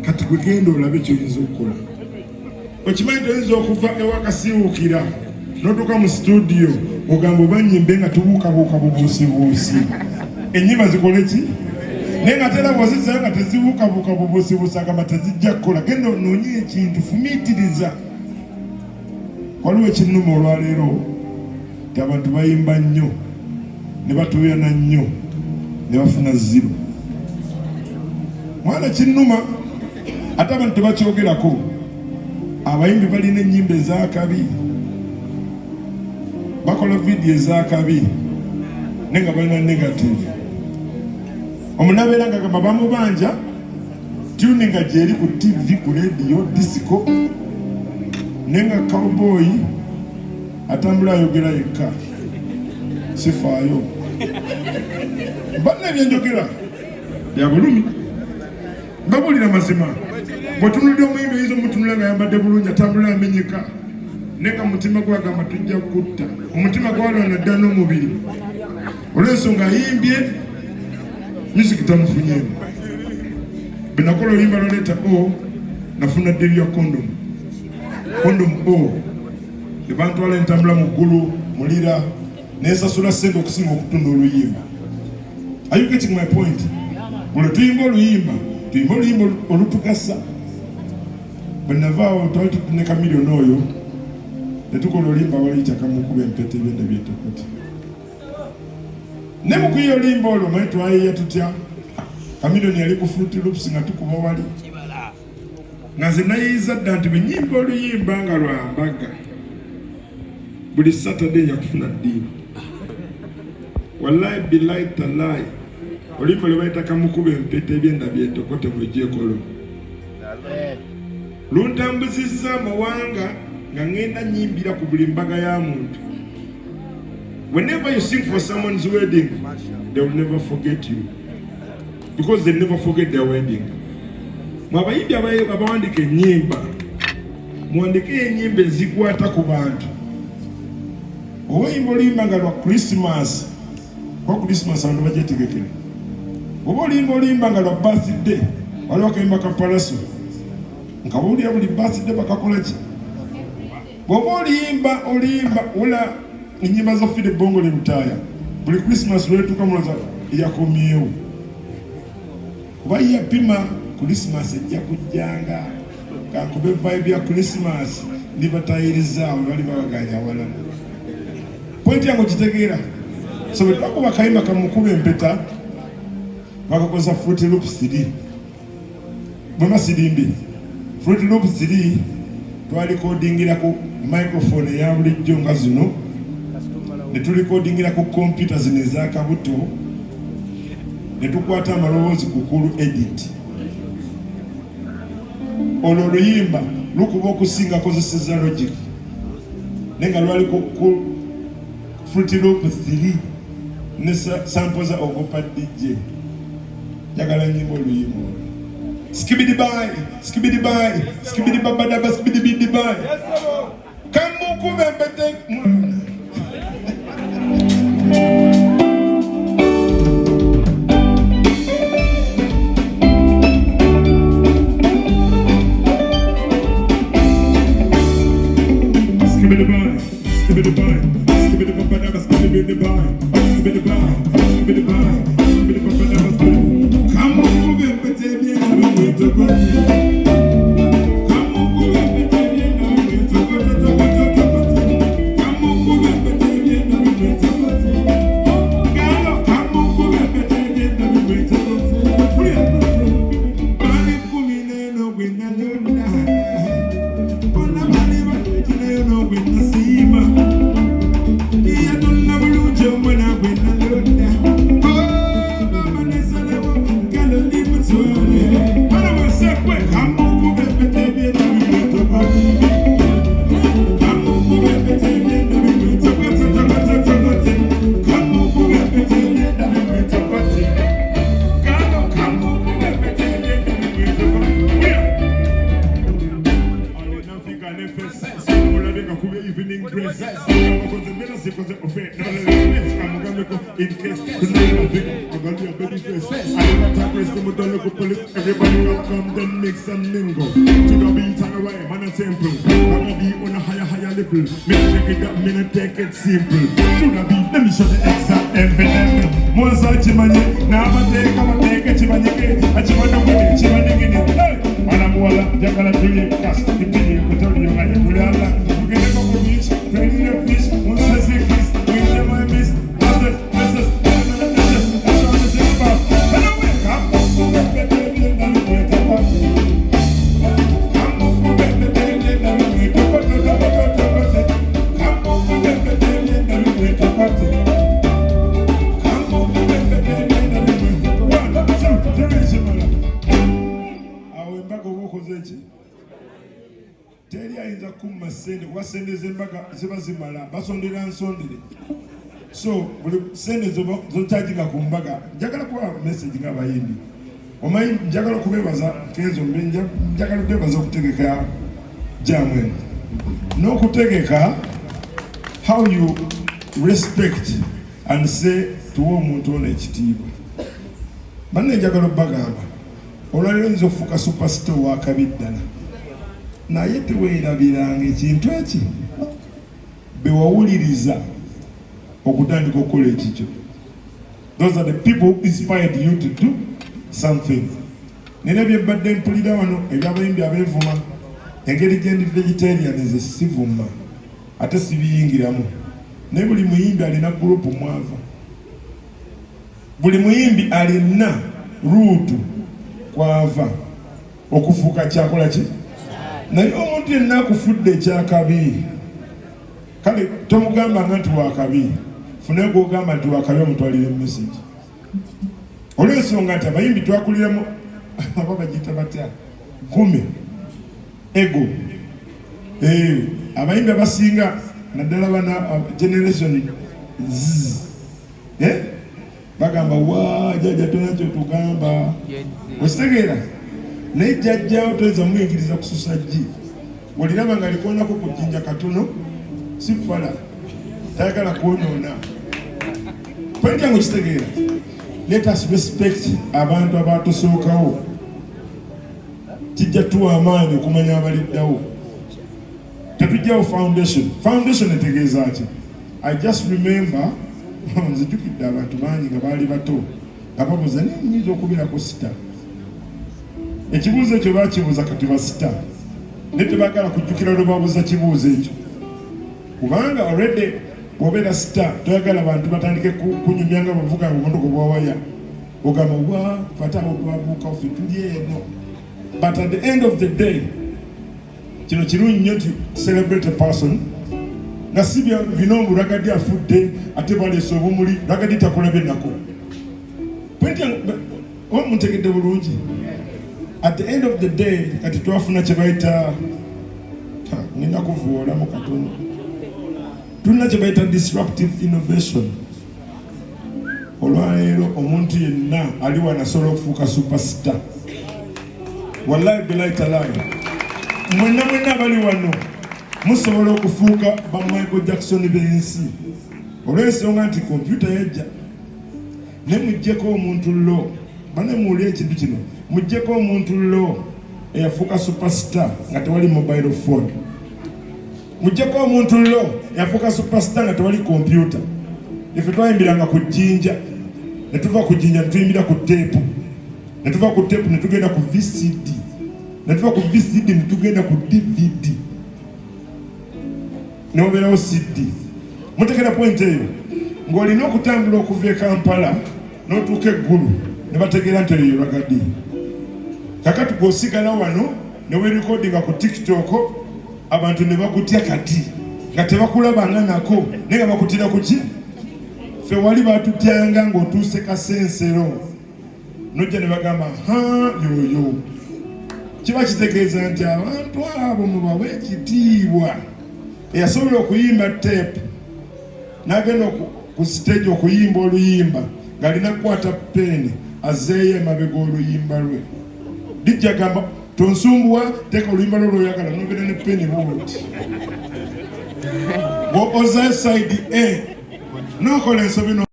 kati kugenda olabe kyoyinza okukola. Okimanyi toyinza okuva ewakasiwukira n'otuuka mu studio ogamba oba nnyimbe nga tubuukabuuka bubuusibuusi. Ennyimba zikole ki? Naye nga tera bw'ozizzayo nga tezibuukabuuka bubuusibuusi agamba tezijja kukola. Genda onoonye ekintu, fumiitiriza. Waliwo ekinnuma olwaleero nti abantu bayimba nnyo ne batuuyana nnyo ne bafuna zero. Mwana kinnuma ate abantu tebakyogerako. Abayimbi balina ennyimba ez'akabi, bakola vidiyo ez'akabi naye nga balina negative. Omunabeera nga gamba bamubanja tuninga gyeri ku TV, ku rediyo, disiko, naye nga cowboy atambula ayogera yekka, sifaayo. Banna byenjogera bya bulumi, mbabulira mazima. Bw'otunulira omuyimbi oyinza omutunula ng'ayambadde bulungi atambula amenyeka, naye nga mutima gwagamba tujja kutta. Omutima gwalwana dda n'omubiri olw'ensonga ayimbye music tamufunyeemu. Bwe nakola oluyimba lwaleeta O nafuna dderu ya kondom O ne bantwala entambula mu ggulu mulira neesasula ssente okusinga okutunda oluyimba. Are you getting my point? Bwe tuyimba oluyimba olutugasa. Bwe navaawo twali tutune kamiliyoni oyo ne tukola oluyimba wali Kamukuba empete byenda byetokoti. Ne mu kuyiya oluyimba olwo manyi twayiiya tutya? Kamiliyoni yali ku Fruity Loops nga tukuba wali. Nga nze nayiiza dda nti bwe nnyimba oluyimba nga lwambaga buli Saturday yakufuna ddiiru. Wallahi billahi tallahi oluyimba lwe bayita Kamukuba empete byenda byetokote mwegyekolo luntambuzizza amawanga nga ngenda nyimbira ku buli mbaga ya muntu. Whenever you sing for someone's wedding, they will never forget you because they never forget their wedding. Mwabayimbi abawandika ennyimba muwandike ennyimba ezikwata ku bantu. Obayimba oluyimba nga lwa Christmas, kwa Christmas abantu bagyetegekere. Oba oluyimba nga lwa birthday, waliwo akayimba ka Palaso nga bawulira buli birthday bakakola ki? Bw'oba oluyimba wala ennyimba za Fide Bongo ne Butaaya buli Christmas lwetuuka mulaza yakomyewo. Kuba yapima Christmas ejja kujjanga kankube vibe ya Christmas ndibatayiriza bali babaganya awalala. Pointi yangu kitegeera. So bwe twakuba kayimba Kamukuba empeta bakakoza Fruity Loops 3 bwema sirimbi Fruity Loops 3 twalikodingira ku microphone ya bulijjo nga zino ne tulikodingira ku computer zino ezakabuto ne tukwata amaloboozi ku kulu edit. Olwo oluyimba lukuba okusinga akozeseza Logic naye nga lwali ku Fruity Loops 3 ne sample za Ogopa DJ. Njagala nyimba oluyimba olwo. Skibidi bye, skibidi bye, skibidi babadaba, skibidi bidi bye. Kamukuba empete. Skibidi bye, skibidi bye, skibidi babadaba, skibidi bye, skibidi bye, skibidi bye, skibidi babadaba, skibidi. Kamukuba empete bien. In case press them with the local police. Everybody come, then mix and mingle. To the beat and the rhyme and a temple. I'm a beat on a higher level. Me take it up, me not take it simple. To the beat, let me show the exact evidence. Monza chimanye, na amateka chimanye, achimano wini, chimanye gini. Manamuala, jakala tuye, kasta, kipini, kutori yonganya, kulala. Ukene koko beach, training the fish, monza sikis, winter my miss, others, misses, teri ayinza kumma sente kuba sente z'embaga ziba zimala basondera nsondere so buli sente zochaginga ku mbaga njagala kuba message ng'abayimbi omanyi njagala okubeebaza Kenzo njagala okubeebaza okutegeka jamwe n'okutegeka how you respect and say tuwa omuntu ono ekitiibwa banne njagala obbagamba olwaliro nza okufuuka superstar wakabi ddala naye teweerabiranga ekintu eki bewawuliriza okutandika okukola ekikyo. Those are the people who inspired you to do something. Nina byebadde mpulira wano ebyabayimbi abeevuma engeri gyendi vegetarian nze sivuma ate sibiyingiramu naye buli muyimbi alina gurupu mwava, buli muyimbi alina ruutu kwava okufuuka kyakola ki. Naye omuntu yenna akufudde ekyakabi kale tomugambanga nti wakabi, fune gwogamba nti wakabi omutwalire message. Olw'ensonga nti abayimbi twakuliramu aba bagiyita batya kumi ego abayimbi abasinga naddala bana generation bagamba wa jjajja tonakyo tugamba okitegeera naye jjajjawo toyinza muyigiriza kususa jji oliraba nga likonako ku jjinja katono si fala tayagala kwonoona pointi yange okitegeera. Let us respect abantu abatusookawo kijja tuwa amaanyi okumanya abaliddawo tetujjawo foundation etegeeza ki. I just remember nzijukidde abantu bangi nga baali bato nga babuuza naye nyinza okubirako sita. Ekibuuzo ekyo baakibuuza kati basita naye tebaagala kujjukira lwe babuuza kibuuzo ekyo kubanga already bw'obeera sita toyagala abantu batandike kunyumya nga bavuga obumotoka bwawaya ogamba wa fatawo twabuuka ffe tuli eno. But at the end of the day kino kirungi nnyo nti celebrate a person nga si binongo Ragadi afudde ate baleese obumuli Ragadi takulabye nako omuntegedde bulungi. At the end of the day kati twafuna kye bayita ngenda kuvuolamu katono tulina kye bayita disruptive innovation. Olwaleero omuntu yenna ali wanasobola okufuuka superstar. Wallahi billahi talahi mwenna abali wano musobola okufuuka ba Michael Jackson b'ensi olw'ensonga nti kompyuta yajja ne muggyeko omuntu lo bane muwulire ekintu kino muggyeko omuntu lo eyafuuka superstar nga tewali mobile phone, muggyeko omuntu lo eyafuuka superstar nga tewali kompyuta. Ife twayimbiranga ku jjinja ne tuva ku jjinja ne tuyimbira ku teepu ne tuva ku teepu ne tugenda ku VCD ne tuva ku VCD ne tugenda ku DVD ne obeerawo CD. Mutegera point eyo ng'olina okutambula okuva e Kampala n'otuuka eggulu ne bategeera nti eyo Ragadi. Kakati bw'osigala wano ne weerikodinga ku TikTok abantu ne bakutya kati nga tebakulabanga nako naye nga bakutira ku ki. Ffe wali batutyanga ng'otuuse kasensero nojja ne bagamba yoyo. Kiba kitegeeza nti abantu abo mubawe ekitiibwa. Eyasobola okuyimba tape n'agenda ku stage okuyimba oluyimba ng'alina kukwata peeni azeeyo emabega oluyimba lwe. Dijja gamba tonsumbuwa teeka oluyimba lwe lwoyagala nogenda ne peeni buuti bw'okoza side A n'okola ensobi